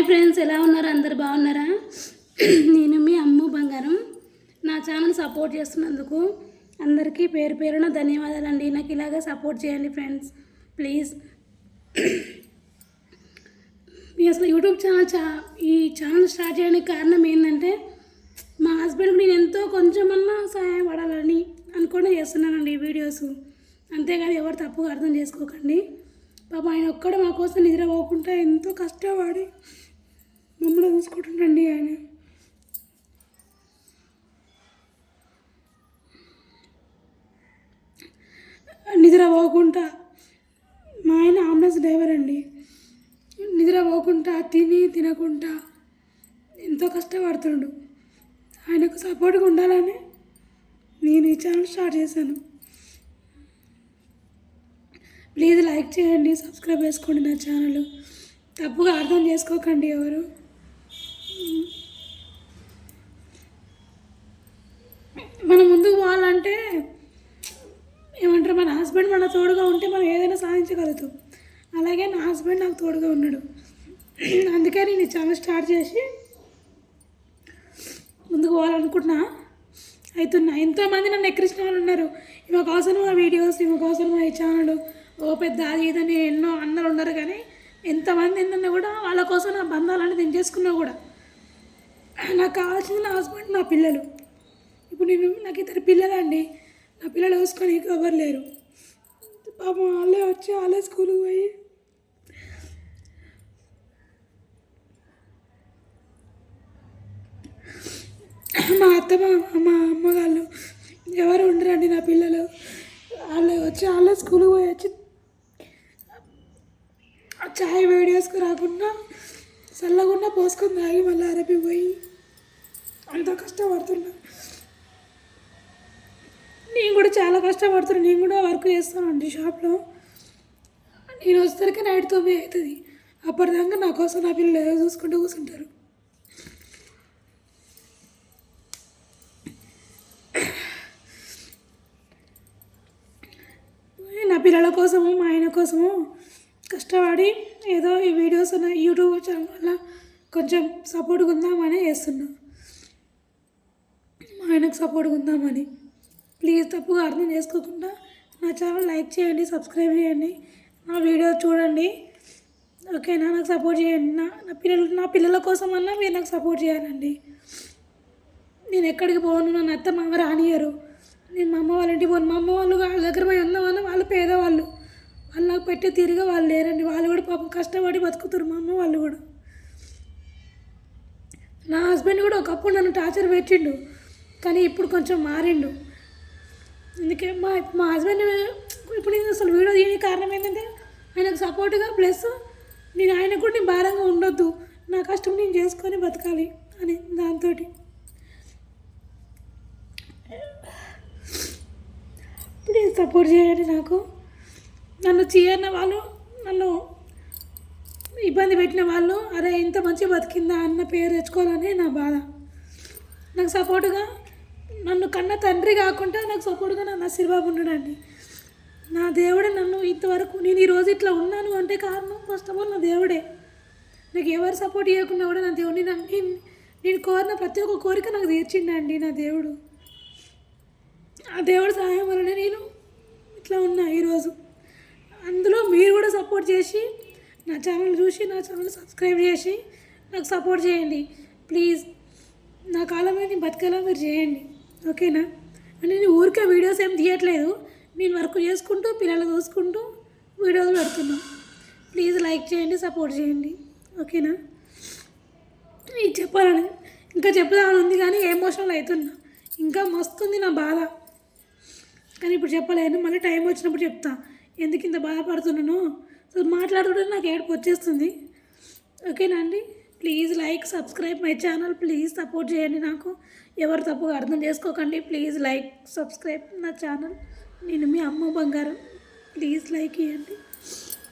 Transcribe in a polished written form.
Hi friends, ఎలా ఉన్నారు? అందరు బాగున్నారా? నేను మీ అమ్ము బంగారం. నా ఛానల్ సపోర్ట్ చేస్తున్నందుకు అందరికీ పేరు పేరున ధన్యవాదాలండి. నాకు ఇలాగే సపోర్ట్ చేయండి ఫ్రెండ్స్, ప్లీజ్. అసలు యూట్యూబ్ ఛానల్ ఈ ఛానల్ స్టార్ట్ చేయడానికి కారణం ఏంటంటే, మా హస్బెండ్కి నేను ఎంతో కొంచెమన్నా సహాయపడాలని అనుకుని చేస్తున్నానండి ఈ వీడియోస్. అంతేగాని ఎవరు తప్పుగా అర్థం చేసుకోకండి. పాప ఆయన ఒక్కడ మా కోసం నిద్రపోకుండా ఎంతో కష్టపడి మమ్మల్ని చూసుకుంటుండండి. ఆయన నిద్రపోకుండా, మా ఆయన అంబులెన్స్ డ్రైవర్ అండి. నిద్రపోకుండా తినకుండా ఎంతో కష్టపడుతుండు. ఆయనకు సపోర్ట్గా ఉండాలని నేను ఈ ఛానల్ స్టార్ట్ చేశాను. ప్లీజ్ లైక్ చేయండి, సబ్స్క్రైబ్ చేసుకోండి నా ఛానల్. తప్పుగా అర్థం చేసుకోకండి ఎవరు. మనం ముందుకు పోవాలంటే ఏమంటారు, మన హస్బెండ్ మన తోడుగా ఉంటే మనం ఏదైనా సాధించగలుగుతాం. అలాగే నా హస్బెండ్ నాకు తోడుగా ఉన్నాడు. అందుకే నేను ఛానల్ స్టార్ట్ చేసి ముందుకు పోవాలనుకుంటున్నా. అవుతున్నా. ఎంతోమంది నన్ను ఎక్కిరించిన వాళ్ళు ఉన్నారు. ఈమె కోసం మా వీడియోస్, ఈమె కోసం మా ఈ ఛానల్, ఓ పెద్ద అది ఇదని ఎన్నో అన్నలు ఉన్నారు. కానీ ఎంతమంది ఏంటన్నా కూడా వాళ్ళ కోసం నా బంధాలని తెంచేసుకున్నా కూడా నాకు కావాల్సింది నా హస్బెండ్, నా పిల్లలు. ఇప్పుడు నాకు ఇద్దరు పిల్లలండి. నా పిల్లలు చూసుకొని ఎవరు లేరు. పాపం వాళ్ళే వచ్చి వాళ్ళే స్కూల్కి పోయి మా అమ్మగాళ్ళు ఎవరు ఉండరండి. నా పిల్లలు వాళ్ళు వచ్చి వాళ్ళే స్కూల్కి పోయి వచ్చి చాయ్ వేడియోస్కి రాకుండా చల్లకుండా పోసుకొని తాగి మళ్ళీ అరపిపోయి అంత కష్టపడుతున్నా. నేను కూడా చాలా కష్టపడుతున్నాను. నేను కూడా వర్క్ చేస్తానండి షాప్లో. నేను వచ్చేసరికి నైట్ 9 అవుతుంది. అప్పటిదాకా నా కోసం నా పిల్లలు ఏదో చూసుకుంటూ కూర్చుంటారు. నా పిల్లల కోసము, మా ఆయన కోసము కష్టపడి ఏదో ఈ వీడియోస్ యూట్యూబ్ ఛానల్ వల్ల కొంచెం సపోర్ట్గా ఉందామని చేస్తున్నా. మా ఆయనకు సపోర్ట్గా ఉందామని. ప్లీజ్ తప్పుగా అర్థం చేసుకోకుండా నా ఛానల్ లైక్ చేయండి, సబ్స్క్రైబ్ చేయండి, నా వీడియో చూడండి. ఓకేనా? నాకు సపోర్ట్ చేయండి. నా పిల్లల కోసం అన్నా మీరు నాకు సపోర్ట్ చేయాలండి. నేను ఎక్కడికి పోను, నన్ను అత్త మామ రానియరు. నేను మా అమ్మ వాళ్ళ ఇంటికి పోను. మా అమ్మ వాళ్ళు వాళ్ళ దగ్గర పోయి ఉందామన్నా వాళ్ళు పేదవాళ్ళు. వాళ్ళు నాకు పెట్టే తీరుగా వాళ్ళు లేరండి. వాళ్ళు కూడా పాపం కష్టపడి బతుకుతారు. మా అమ్మ వాళ్ళు కూడా. నా హస్బెండ్ కూడా ఒకప్పుడు నన్ను టార్చర్ పెట్టిండు, కానీ ఇప్పుడు కొంచెం మారిండు. అందుకే మా హస్బెండ్ ఇప్పుడు నేను అసలు వీడియో తీయడానికి కారణం ఏంటంటే, ఆయనకు సపోర్ట్గా, ప్లస్ నేను ఆయనకు కూడా నేను భారంగా ఉండొద్దు, నా కష్టం నేను చేసుకొని బతకాలి అని దాంతో. ప్లీజ్ సపోర్ట్ చేయండి నాకు. నన్ను చేయన్న వాళ్ళు, నన్ను ఇబ్బంది పెట్టిన వాళ్ళు, అరే ఇంత మంచి బతికిందా అన్న పేరు తెచ్చుకోవాలని నా బాధ. నాకు సపోర్టుగా, నన్ను కన్న తండ్రి కాకుండా నాకు సపోర్ట్గా నా నసీర్బాబు ఉన్నాడండి. నా దేవుడే నన్ను ఇంతవరకు, నేను ఈరోజు ఇట్లా ఉన్నాను అంటే కారణం ఫస్ట్ ఆఫ్ ఆల్ నా దేవుడే. నాకు ఎవరు సపోర్ట్ చేయకుండా కూడా నా దేవుడిని నేను కోరిన ప్రతి ఒక్క కోరిక నాకు తీర్చిండండి నా దేవుడు. ఆ దేవుడి సహాయం వల్లనే నేను ఇట్లా ఉన్నా ఈరోజు. అందులో మీరు కూడా సపోర్ట్ చేసి నా ఛానల్ చూసి నా ఛానల్ సబ్స్క్రైబ్ చేసి నాకు సపోర్ట్ చేయండి ప్లీజ్. నా కాలం మీద నేను బతకాలా మీరు చేయండి. ఓకేనా? అంటే నేను ఊరికే వీడియోస్ ఏం తీయట్లేదు. నేను వర్క్ చేసుకుంటూ పిల్లలు చూసుకుంటూ వీడియోలు పెడుతున్నాను. ప్లీజ్ లైక్ చేయండి, సపోర్ట్ చేయండి. ఓకేనా? ఇది చెప్పాలని ఇంకా చెప్దామని ఉంది, కానీ ఎమోషనల్ అవుతున్నా. ఇంకా మస్తుంది నా బాధ, కానీ ఇప్పుడు చెప్పలేను. మళ్ళీ టైం వచ్చినప్పుడు చెప్తా ఎందుకు ఇంత బాధపడుతున్నానో. సో మాట్లాడుతుంటే నాకు ఏడుపు వచ్చేస్తుంది. ఓకేనా అండి? Please like, subscribe my channel. Please support చేయండి నాకు. ఎవరు తప్పుగా అర్థం చేసుకోకండి. ప్లీజ్ లైక్, సబ్స్క్రైబ్ నా ఛానల్. నేను మీ అమ్మ బంగారం. ప్లీజ్ లైక్ ఇవ్వండి.